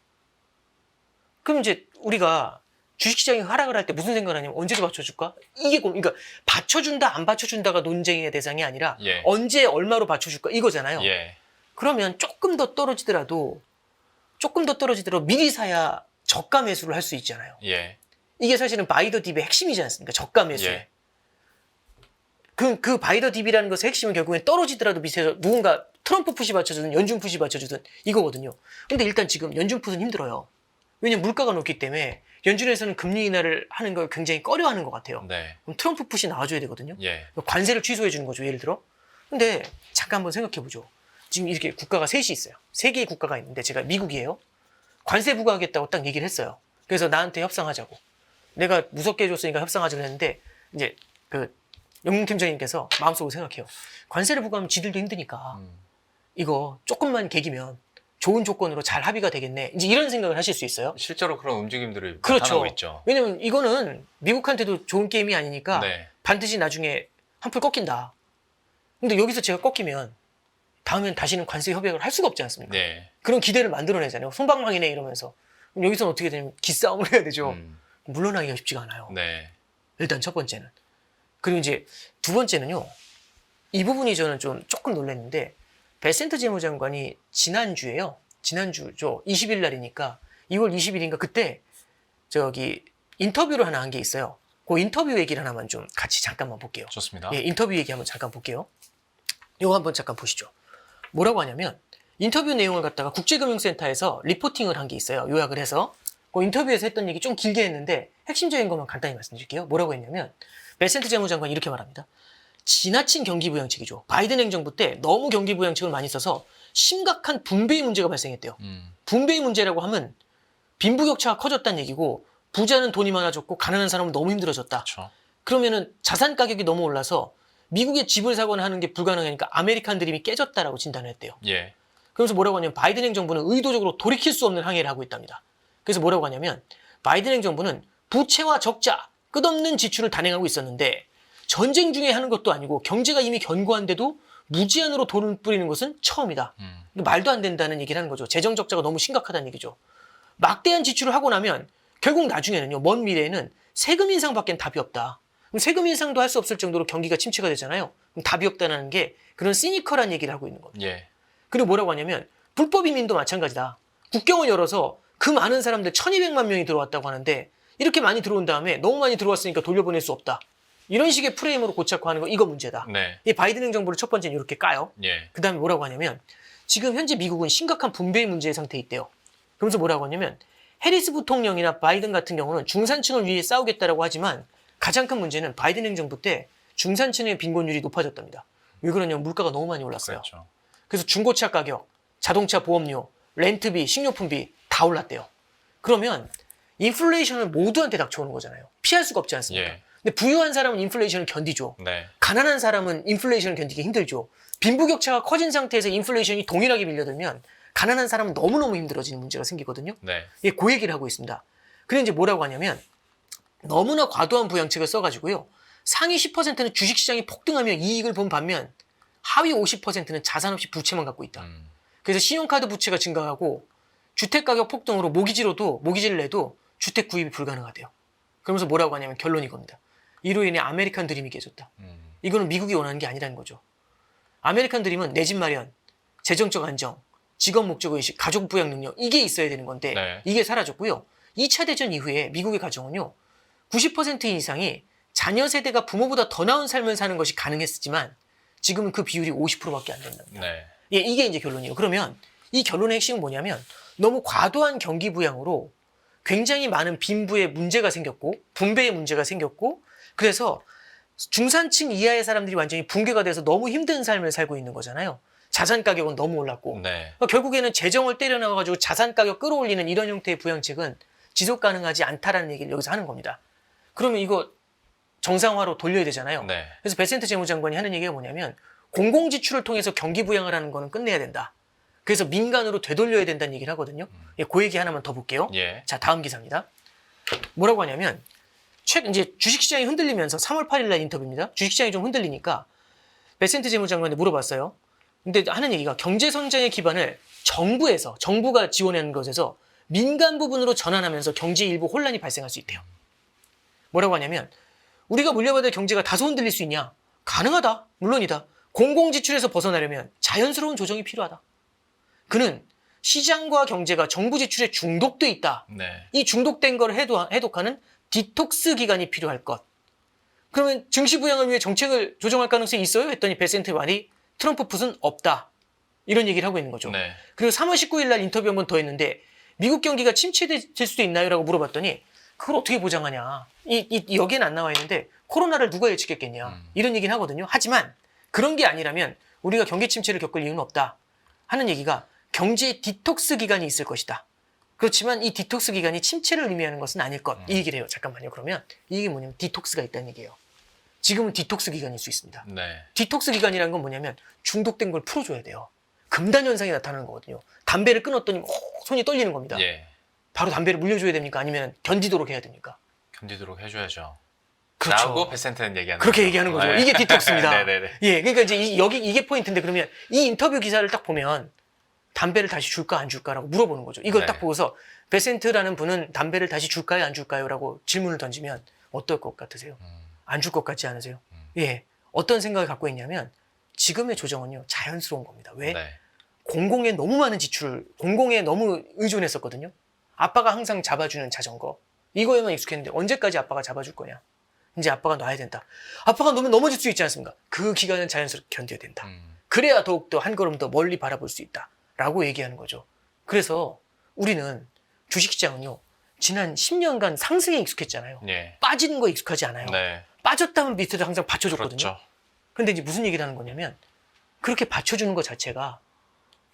그럼 이제 우리가 주식시장이 하락을 할 때 무슨 생각을 하냐면 언제도 받쳐줄까? 그러니까 받쳐준다 안 받쳐준다가 논쟁의 대상이 아니라 예. 언제 얼마로 받쳐줄까 이거잖아요. 예. 그러면 조금 더 떨어지더라도 미리 사야 저가 매수를 할 수 있잖아요. 예. 이게 사실은 바이 더 딥의 핵심이지 않습니까? 저가 매수. 예. 그 바이 더 딥이라는 것의 핵심은 결국엔 떨어지더라도 밑에서 누군가 트럼프 풋이 받쳐주든 연준 풋이 받쳐주든 이거거든요. 근데 일단 지금 연준 풋은 힘들어요. 왜냐면 물가가 높기 때문에 연준에서는 금리 인하를 하는 걸 굉장히 꺼려하는 것 같아요. 네. 그럼 트럼프 풋이 나와줘야 되거든요. 예. 관세를 취소해 주는 거죠, 예를 들어. 근데 잠깐 한번 생각해 보죠. 지금 이렇게 국가가 셋이 있어요. 세 개의 국가가 있는데 제가 미국이에요. 관세 부과하겠다고 딱 얘기를 했어요. 그래서 나한테 협상하자고. 내가 무섭게 해줬으니까 협상하자고 했는데 이제 그 영웅팀장님께서 마음속으로 생각해요. 관세를 부과하면 지들도 힘드니까 이거 조금만 개기면 좋은 조건으로 잘 합의가 되겠네. 이제 이런 생각을 하실 수 있어요. 실제로 그런 움직임들이 그렇죠. 나타나고 있죠. 왜냐면 이거는 미국한테도 좋은 게임이 아니니까 네. 반드시 나중에 한풀 꺾인다. 근데 여기서 제가 꺾이면 다음엔 다시는 관세 협약을 할 수가 없지 않습니까? 네. 그런 기대를 만들어내잖아요. 손방망이네 이러면서. 그럼 여기서는 어떻게 되냐면 기싸움을 해야 되죠. 물러나기가 쉽지가 않아요. 네. 일단 첫 번째는. 그리고 이제 두 번째는요. 이 부분이 저는 좀 조금 놀랐는데 베센트 재무장관이 지난주죠. 20일 날이니까 2월 20일인가 그때 저기 인터뷰를 하나 한 게 있어요. 그 인터뷰 얘기를 하나만 좀 같이 잠깐만 볼게요. 좋습니다. 예, 인터뷰 얘기 한번 잠깐 볼게요. 이거 한번 잠깐 보시죠. 뭐라고 하냐면 인터뷰 내용을 갖다가 국제금융센터에서 리포팅을 한 게 있어요. 요약을 해서. 그 인터뷰에서 했던 얘기 좀 길게 했는데 핵심적인 것만 간단히 말씀드릴게요. 뭐라고 했냐면 베센트 재무장관이 이렇게 말합니다. 지나친 경기부양책이죠. 바이든 행정부 때 너무 경기부양책을 많이 써서 심각한 분배의 문제가 발생했대요. 분배의 문제라고 하면 빈부격차가 커졌다는 얘기고 부자는 돈이 많아졌고 가난한 사람은 너무 힘들어졌다. 그렇죠. 그러면은 자산 가격이 너무 올라서 미국에 집을 사거나 하는 게 불가능하니까 아메리칸 드림이 깨졌다라고 진단을 했대요. 예. 그러면서 뭐라고 하냐면 바이든 행정부는 의도적으로 돌이킬 수 없는 항해를 하고 있답니다. 그래서 뭐라고 하냐면 바이든 행정부는 부채와 적자, 끝없는 지출을 단행하고 있었는데 전쟁 중에 하는 것도 아니고 경제가 이미 견고한데도 무제한으로 돈을 뿌리는 것은 처음이다. 말도 안 된다는 얘기를 하는 거죠. 재정 적자가 너무 심각하다는 얘기죠. 막대한 지출을 하고 나면 결국 나중에는요. 먼 미래에는 세금 인상밖엔 답이 없다. 그럼 세금 인상도 할 수 없을 정도로 경기가 침체가 되잖아요. 그럼 답이 없다는 게 그런 시니컬한 얘기를 하고 있는 겁니다. 예. 그리고 뭐라고 하냐면 불법 이민도 마찬가지다. 국경을 열어서 그 많은 사람들 1200만 명이 들어왔다고 하는데 이렇게 많이 들어온 다음에 너무 많이 들어왔으니까 돌려보낼 수 없다. 이런 식의 프레임으로 고착화하는 거 이거 문제다. 네. 이 바이든 행정부를 첫 번째는 이렇게 까요. 예. 그 다음에 뭐라고 하냐면 지금 현재 미국은 심각한 분배 문제의 상태에 있대요. 그러면서 뭐라고 하냐면 해리스 부통령이나 바이든 같은 경우는 중산층을 위해 싸우겠다라고 하지만 가장 큰 문제는 바이든 행정부 때 중산층의 빈곤율이 높아졌답니다. 왜 그러냐면 물가가 너무 많이 올랐어요. 그렇죠. 그래서 중고차 가격, 자동차 보험료, 렌트비, 식료품비 다 올랐대요. 그러면 인플레이션은 모두한테 닥쳐오는 거잖아요. 피할 수가 없지 않습니까? 예. 근데 부유한 사람은 인플레이션을 견디죠. 네. 가난한 사람은 인플레이션을 견디기 힘들죠. 빈부격차가 커진 상태에서 인플레이션이 동일하게 밀려들면 가난한 사람은 너무너무 힘들어지는 문제가 생기거든요. 네. 예, 그 얘기를 하고 있습니다. 그래 이제 뭐라고 하냐면 너무나 과도한 부양책을 써가지고요. 상위 10%는 주식시장이 폭등하며 이익을 본 반면 하위 50%는 자산 없이 부채만 갖고 있다. 그래서 신용카드 부채가 증가하고 주택가격 폭등으로 모기지를 내도 주택 구입이 불가능하대요. 그러면서 뭐라고 하냐면 결론이 이겁니다. 이로 인해 아메리칸 드림이 깨졌다. 이거는 미국이 원하는 게 아니라는 거죠. 아메리칸 드림은 내 집 마련, 재정적 안정, 직업 목적의식, 가족 부양 능력 이게 있어야 되는 건데 네. 이게 사라졌고요. 2차 대전 이후에 미국의 가정은요. 90% 이상이 자녀 세대가 부모보다 더 나은 삶을 사는 것이 가능했지만 지금은 그 비율이 50%밖에 안 된답니다. 네. 예, 이게 이제 결론이에요. 그러면 이 결론의 핵심은 뭐냐면 너무 과도한 경기 부양으로 굉장히 많은 빈부의 문제가 생겼고 분배의 문제가 생겼고 그래서 중산층 이하의 사람들이 완전히 붕괴가 돼서 너무 힘든 삶을 살고 있는 거잖아요. 자산 가격은 너무 올랐고 네. 그러니까 결국에는 재정을 때려나가지고 자산 가격 끌어올리는 이런 형태의 부양책은 지속 가능하지 않다라는 얘기를 여기서 하는 겁니다. 그러면 이거 정상화로 돌려야 되잖아요. 네. 그래서 베센트 재무장관이 하는 얘기가 뭐냐면 공공지출을 통해서 경기 부양을 하는 거는 끝내야 된다. 그래서 민간으로 되돌려야 된다는 얘기를 하거든요. 예, 그 얘기 하나만 더 볼게요. 예. 자, 다음 기사입니다. 뭐라고 하냐면 최근 이제 주식시장이 흔들리면서 3월 8일 날 인터뷰입니다. 주식시장이 좀 흔들리니까 베센트 재무장관한테 물어봤어요. 근데 하는 얘기가 경제 성장의 기반을 정부가 지원하는 것에서 민간 부분으로 전환하면서 경제 일부 혼란이 발생할 수 있대요. 뭐라고 하냐면 우리가 물려받을 경제가 다소 흔들릴 수 있냐? 가능하다. 물론이다. 공공지출에서 벗어나려면 자연스러운 조정이 필요하다. 그는 시장과 경제가 정부 지출에 중독돼 있다. 네. 이 중독된 걸 해독하는 디톡스 기간이 필요할 것. 그러면 증시 부양을 위해 정책을 조정할 가능성이 있어요? 했더니 베센트 말이 트럼프 풋은 없다. 이런 얘기를 하고 있는 거죠. 네. 그리고 3월 19일 날 인터뷰 한 번 더 했는데 미국 경기가 침체될 수도 있나요? 라고 물어봤더니 그걸 어떻게 보장하냐. 여기에는 안 나와 있는데 코로나를 누가 예측했겠냐. 이런 얘기는 하거든요. 하지만 그런 게 아니라면 우리가 경기 침체를 겪을 이유는 없다. 하는 얘기가 경제 디톡스 기간이 있을 것이다. 그렇지만 이 디톡스 기간이 침체를 의미하는 것은 아닐 것. 이 얘기를 해요. 잠깐만요. 그러면 이게 뭐냐면 디톡스가 있다는 얘기예요. 지금은 디톡스 기간일 수 있습니다. 네. 디톡스 기간이라는 건 뭐냐면 중독된 걸 풀어줘야 돼요. 금단 현상이 나타나는 거거든요. 담배를 끊었더니 손이 떨리는 겁니다. 예. 바로 담배를 물려줘야 됩니까? 아니면 견디도록 해야 됩니까? 견디도록 해줘야죠. 그렇죠. 라고 베센트는 얘기하는 그렇게 거죠. 얘기하는 거죠. 네. 이게 디톡스입니다. 네네네. 예, 그러니까 이제 이게 포인트인데 그러면 이 인터뷰 기사를 딱 보면 담배를 다시 줄까 안 줄까라고 물어보는 거죠. 이걸 네. 딱 보고서 베센트라는 분은 담배를 다시 줄까요 안 줄까요?라고 질문을 던지면 어떨 것 같으세요? 안 줄 것 같지 않으세요? 예, 어떤 생각을 갖고 있냐면 지금의 조정은요 자연스러운 겁니다. 왜? 네. 공공에 너무 많은 공공에 너무 의존했었거든요. 아빠가 항상 잡아주는 자전거 이거에만 익숙했는데 언제까지 아빠가 잡아줄 거냐? 이제 아빠가 놔야 된다. 아빠가 놓으면 넘어질 수 있지 않습니까? 그 기간은 자연스럽게 견뎌야 된다. 그래야 더욱더 한 걸음 더 멀리 바라볼 수 있다. 라고 얘기하는 거죠. 그래서 우리는 주식시장은요. 지난 10년간 상승에 익숙했잖아요. 예. 빠지는 거에 익숙하지 않아요. 네. 빠졌다면 밑에도 항상 받쳐줬거든요. 그렇죠. 그런데 이제 무슨 얘기를 하는 거냐면 그렇게 받쳐주는 것 자체가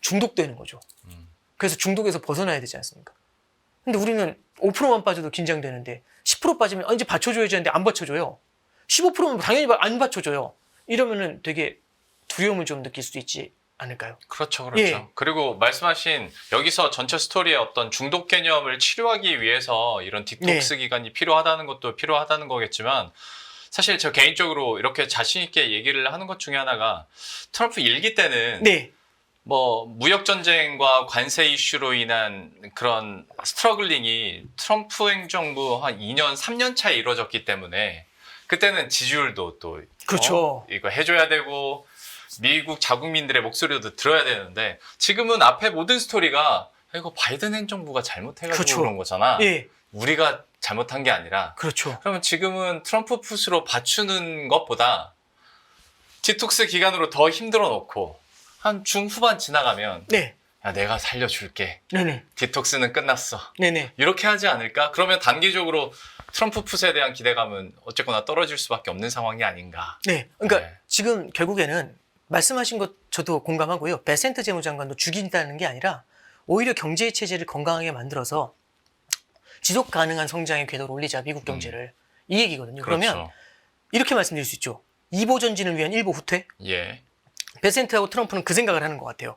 중독되는 거죠. 그래서 중독에서 벗어나야 되지 않습니까? 근데 우리는 5%만 빠져도 긴장되는데 10% 빠지면 이제 받쳐줘야지 하는데 안 받쳐줘요. 15%면 당연히 안 받쳐줘요. 이러면은 되게 두려움을 좀 느낄 수도 있지 않을까요? 그렇죠, 그렇죠. 예. 그리고 말씀하신 여기서 전체 스토리의 어떤 중독 개념을 치료하기 위해서 이런 디톡스 기간이 필요하다는 것도 필요하다는 거겠지만 사실 저 개인적으로 이렇게 자신 있게 얘기를 하는 것 중에 하나가 트럼프 일기 때는 네. 뭐 무역 전쟁과 관세 이슈로 인한 그런 스트러글링이 트럼프 행정부 한 2년, 3년 차에 이루어졌기 때문에 그때는 지지율도 또 그렇죠. 이거 해줘야 되고 미국 자국민들의 목소리도 들어야 되는데 지금은 앞에 모든 스토리가 이거 바이든 행정부가 잘못해가지고 그렇죠. 그런 거잖아. 예. 우리가 잘못한 게 아니라 그렇죠. 그러면 지금은 트럼프 풋으로 받추는 것보다 디톡스 기간으로 더 힘들어 놓고 한 중후반 지나가면 네. 야, 내가 살려줄게. 네네. 디톡스는 끝났어. 네네. 이렇게 하지 않을까? 그러면 단기적으로 트럼프 풋에 대한 기대감은 어쨌거나 떨어질 수밖에 없는 상황이 아닌가. 네. 그러니까 네. 지금 결국에는 말씀하신 것 저도 공감하고요. 베센트 재무장관도 죽인다는 게 아니라 오히려 경제 체제를 건강하게 만들어서 지속 가능한 성장의 궤도로 올리자 미국 경제를 이 얘기거든요. 그러면 그렇죠. 이렇게 말씀드릴 수 있죠. 이보 전진을 위한 일보 후퇴. 예. 베센트하고 트럼프는 그 생각을 하는 것 같아요.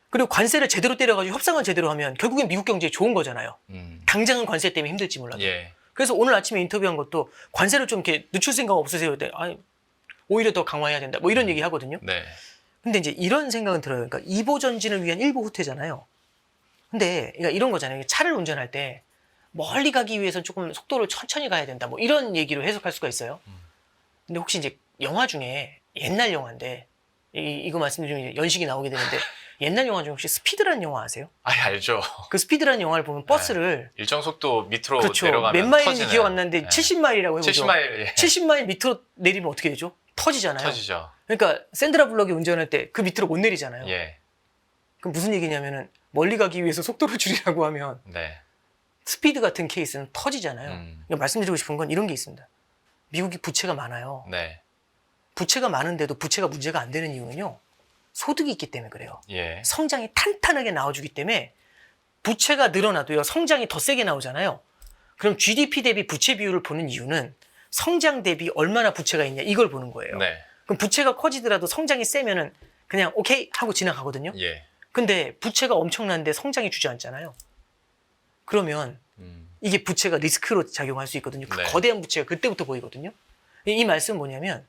그리고 관세를 제대로 때려가지고 협상을 제대로 하면 결국엔 미국 경제에 좋은 거잖아요. 당장은 관세 때문에 힘들지 몰라도. 예. 그래서 오늘 아침에 인터뷰한 것도 관세를 좀 이렇게 늦출 생각 없으세요? 네. 아니, 오히려 더 강화해야 된다. 뭐 이런 얘기 하거든요. 네. 근데 이제 이런 생각은 들어요. 그러니까 이보 전진을 위한 일보 후퇴잖아요. 근데 그러니까 이런 거잖아요. 차를 운전할 때 멀리 가기 위해서 조금 속도를 천천히 가야 된다. 뭐 이런 얘기로 해석할 수가 있어요. 근데 혹시 이제 영화 중에 옛날 영화인데 이거 말씀드리면 이제 연식이 나오게 되는데 옛날 영화 중에 혹시 스피드라는 영화 아세요? 아예 알죠. 그 스피드라는 영화를 보면 버스를 일정 속도 밑으로 그렇죠. 내려가면 몇 마일인지 터지는. 기억 안 나는데 예. 70마일이라고 해보죠. 70마일. 예. 70마일 밑으로 내리면 어떻게 되죠? 터지잖아요. 터지죠. 그러니까 샌드라 블럭이 운전할 때 그 밑으로 못 내리잖아요. 예. 그럼 무슨 얘기냐면은 멀리 가기 위해서 속도를 줄이라고 하면 네. 스피드 같은 케이스는 터지잖아요. 음. 그러니까 말씀드리고 싶은 건 이런 게 있습니다. 미국이 부채가 많아요. 네. 부채가 많은데도 부채가 문제가 안 되는 이유는요. 소득이 있기 때문에 그래요. 예. 성장이 탄탄하게 나와주기 때문에 부채가 늘어나도요. 성장이 더 세게 나오잖아요. 그럼 GDP 대비 부채 비율을 보는 이유는 성장 대비 얼마나 부채가 있냐 이걸 보는 거예요. 네. 그럼 부채가 커지더라도 성장이 세면은 그냥 오케이 하고 지나가거든요. 예. 근데 부채가 엄청난데 성장이 주저앉잖아요. 그러면 이게 부채가 리스크로 작용할 수 있거든요. 그 네. 거대한 부채가 그때부터 보이거든요. 이 말씀은 뭐냐면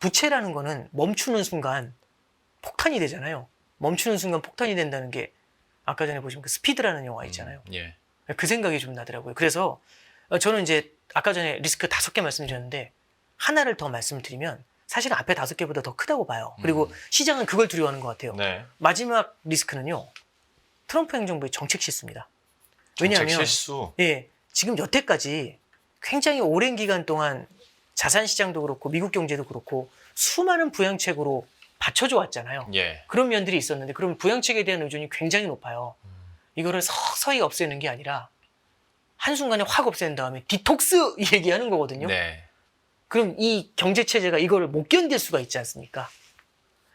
부채라는 거는 멈추는 순간 폭탄이 되잖아요. 멈추는 순간 폭탄이 된다는 게 아까 전에 보신 그 스피드라는 영화 있잖아요. 예. 그 생각이 좀 나더라고요. 그래서 저는 이제 아까 전에 리스크 5개 말씀드렸는데 하나를 더 말씀드리면 사실은 앞에 5개보다 더 크다고 봐요. 그리고 시장은 그걸 두려워하는 것 같아요. 네. 마지막 리스크는요. 트럼프 행정부의 정책 실수입니다. 정책 왜냐하면 실수. 예, 지금 여태까지 굉장히 오랜 기간 동안 자산 시장도 그렇고 미국 경제도 그렇고 수많은 부양책으로 받쳐줘 왔잖아요. 예. 그런 면들이 있었는데 그럼 부양책에 대한 의존이 굉장히 높아요. 이거를 서서히 없애는 게 아니라 한순간에 확 없앤 다음에 디톡스 얘기하는 거거든요. 네. 그럼 이 경제체제가 이거를 못 견딜 수가 있지 않습니까?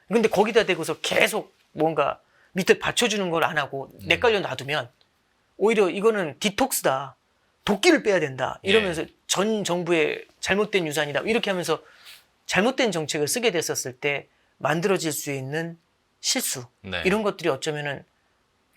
근데 거기다 대고서 계속 뭔가 밑에 받쳐주는 걸 안 하고 내깔려 놔두면 오히려 이거는 디톡스다. 도끼를 빼야 된다. 이러면서 전 정부의 잘못된 유산이다. 이렇게 하면서 잘못된 정책을 쓰게 됐었을 때 만들어질 수 있는 실수. 네. 이런 것들이 어쩌면은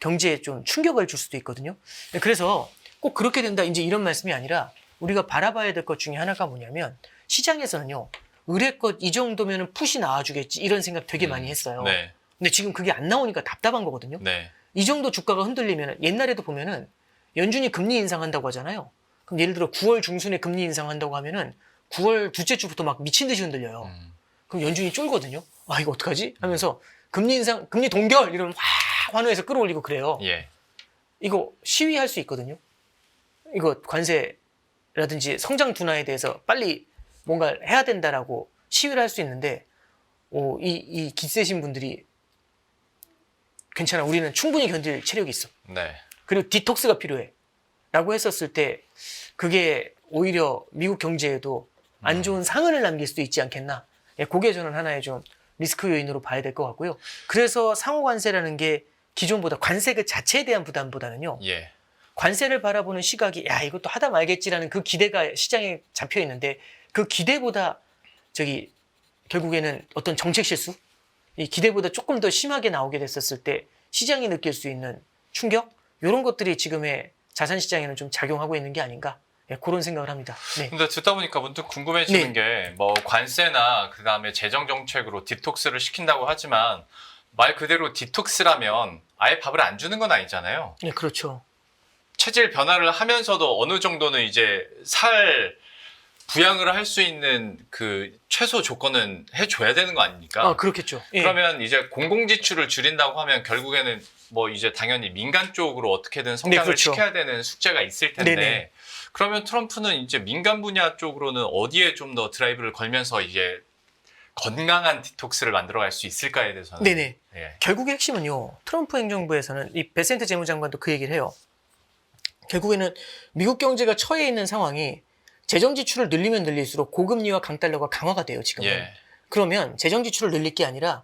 경제에 좀 충격을 줄 수도 있거든요. 그래서 꼭 그렇게 된다. 이제 이런 말씀이 아니라 우리가 바라봐야 될 것 중에 하나가 뭐냐면 시장에서는요. 의뢰껏 이 정도면은 푸시 나와주겠지. 이런 생각 되게 많이 했어요. 네. 근데 지금 그게 안 나오니까 답답한 거거든요. 네. 이 정도 주가가 흔들리면 옛날에도 보면은 연준이 금리 인상한다고 하잖아요. 그럼 예를 들어 9월 중순에 금리 인상한다고 하면은 9월 둘째 주부터 막 미친 듯이 흔들려요. 그럼 연준이 쫄거든요. 아 이거 어떡하지? 하면서 금리 인상, 금리 동결 이러면 확 환호해서 끌어올리고 그래요. 예. 이거 시위할 수 있거든요. 이거 관세라든지 성장 둔화에 대해서 빨리 뭔가 해야 된다라고 시위를 할 수 있는데 이 기세신 분들이 괜찮아. 우리는 충분히 견딜 체력이 있어. 네. 그리고 디톡스가 필요해. 라고 했었을 때 그게 오히려 미국 경제에도 안 좋은 상흔을 남길 수도 있지 않겠나. 예, 그게 저는 하나의 좀 리스크 요인으로 봐야 될 것 같고요. 그래서 상호관세라는 게 기존보다 관세 그 자체에 대한 부담보다는요. 예. 관세를 바라보는 시각이 야 이것도 하다 말겠지라는 그 기대가 시장에 잡혀 있는데 그 기대보다 결국에는 어떤 정책 실수 이 기대보다 조금 더 심하게 나오게 됐었을 때 시장이 느낄 수 있는 충격 이런 것들이 지금의 자산 시장에는 좀 작용하고 있는 게 아닌가 그런 생각을 합니다. 네. 근데 듣다 보니까 문득 궁금해지는 게 뭐 관세나 그다음에 재정 정책으로 디톡스를 시킨다고 하지만 말 그대로 디톡스라면 아예 밥을 안 주는 건 아니잖아요. 네, 그렇죠. 체질 변화를 하면서도 어느 정도는 이제 부양을 할 수 있는 그 최소 조건은 해줘야 되는 거 아닙니까? 그렇겠죠. 예. 그러면 이제 공공지출을 줄인다고 하면 결국에는 뭐 이제 당연히 민간 쪽으로 어떻게든 성장을 그렇죠. 시켜야 되는 숙제가 있을 텐데 네네. 그러면 트럼프는 이제 민간 분야 쪽으로는 어디에 좀 더 드라이브를 걸면서 이제 건강한 디톡스를 만들어갈 수 있을까에 대해서는 네네. 예. 결국의 핵심은요. 트럼프 행정부에서는 이 베센트 재무장관도 그 얘기를 해요. 결국에는 미국 경제가 처해 있는 상황이 재정 지출을 늘리면 늘릴수록 고금리와 강달러가 강화가 돼요, 지금은. 예. 그러면 재정 지출을 늘릴 게 아니라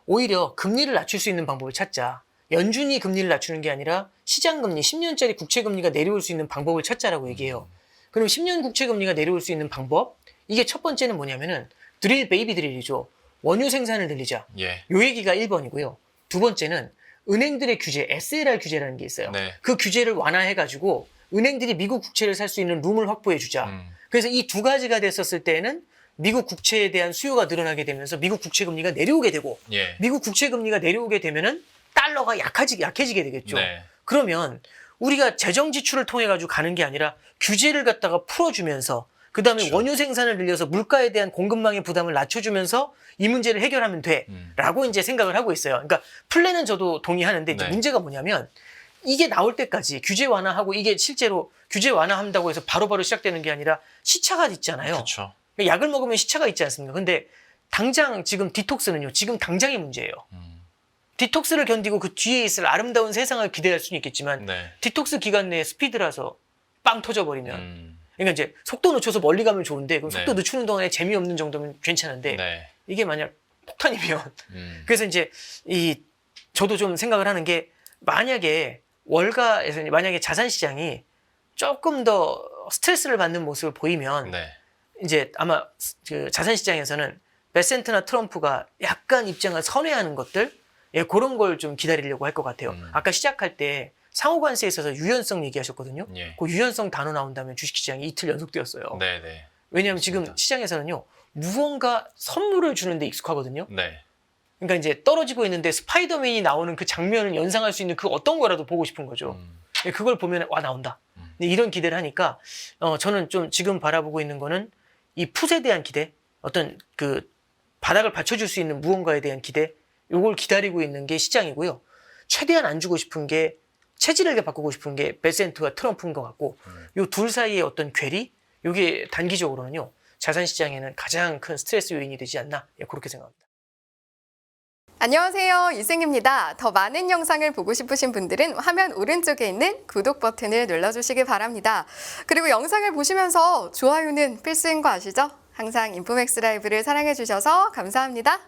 오히려 금리를 낮출 수 있는 방법을 찾자. 연준이 금리를 낮추는 게 아니라 시장 금리, 10년짜리 국채 금리가 내려올 수 있는 방법을 찾자라고 얘기해요. 그럼 10년 국채 금리가 내려올 수 있는 방법? 이게 첫 번째는 뭐냐면은 드릴 베이비 드릴이죠. 원유 생산을 늘리자. 예. 요 얘기가 1번이고요. 두 번째는 은행들의 규제, SLR 규제라는 게 있어요. 네. 그 규제를 완화해가지고 은행들이 미국 국채를 살 수 있는 룸을 확보해주자. 그래서 이 두 가지가 됐었을 때에는 미국 국채에 대한 수요가 늘어나게 되면서 미국 국채 금리가 내려오게 되고 예. 미국 국채 금리가 내려오게 되면은 달러가 약해지게 되겠죠. 네. 그러면 우리가 재정 지출을 통해 가지고 가는 게 아니라 규제를 갖다가 풀어주면서 그다음에 그렇죠. 원유 생산을 늘려서 물가에 대한 공급망의 부담을 낮춰주면서 이 문제를 해결하면 돼라고 이제 생각을 하고 있어요. 그러니까 플랜은 저도 동의하는데 이제 네. 문제가 뭐냐면 이게 나올 때까지 규제 완화하고 이게 실제로 규제 완화한다고 해서 바로바로 시작되는 게 아니라 시차가 있잖아요. 그렇죠. 약을 먹으면 시차가 있지 않습니까? 근데 당장 지금 디톡스는요. 지금 당장의 문제예요. 디톡스를 견디고 그 뒤에 있을 아름다운 세상을 기대할 수는 있겠지만 네. 디톡스 기간 내에 스피드라서 빵 터져버리면 그러니까 이제 속도 늦춰서 멀리 가면 좋은데 그럼 속도 네. 늦추는 동안에 재미없는 정도면 괜찮은데 네. 이게 만약 폭탄이면 그래서 이제 저도 좀 생각을 하는 게 만약에 월가에서 만약에 자산 시장이 조금 더 스트레스를 받는 모습을 보이면 네. 이제 아마 그 자산 시장에서는 베센트나 트럼프가 약간 입장을 선회하는 것들 그런 걸 좀 기다리려고 할 것 같아요. 아까 시작할 때 상호관세에 있어서 유연성 얘기하셨거든요. 예. 그 유연성 단어 나온 다음에 주식시장이 이틀 연속 뛰었어요. 네. 왜냐하면 맞습니다. 지금 시장에서는요. 무언가 선물을 주는데 익숙하거든요. 네. 그러니까 이제 떨어지고 있는데 스파이더맨이 나오는 그 장면을 연상할 수 있는 그 어떤 거라도 보고 싶은 거죠. 그걸 보면 와 나온다. 이런 기대를 하니까 저는 좀 지금 바라보고 있는 거는 이 풋에 대한 기대, 어떤 그 바닥을 받쳐줄 수 있는 무언가에 대한 기대, 요걸 기다리고 있는 게 시장이고요. 최대한 안 주고 싶은 게 체질을 바꾸고 싶은 게 베센트와 트럼프인 것 같고 요 둘 사이의 어떤 괴리, 요게 단기적으로는요. 자산 시장에는 가장 큰 스트레스 요인이 되지 않나 그렇게 생각합니다. 안녕하세요. 유승입니다. 더 많은 영상을 보고 싶으신 분들은 화면 오른쪽에 있는 구독 버튼을 눌러주시기 바랍니다. 그리고 영상을 보시면서 좋아요는 필수인 거 아시죠? 항상 인포맥스 라이브를 사랑해주셔서 감사합니다.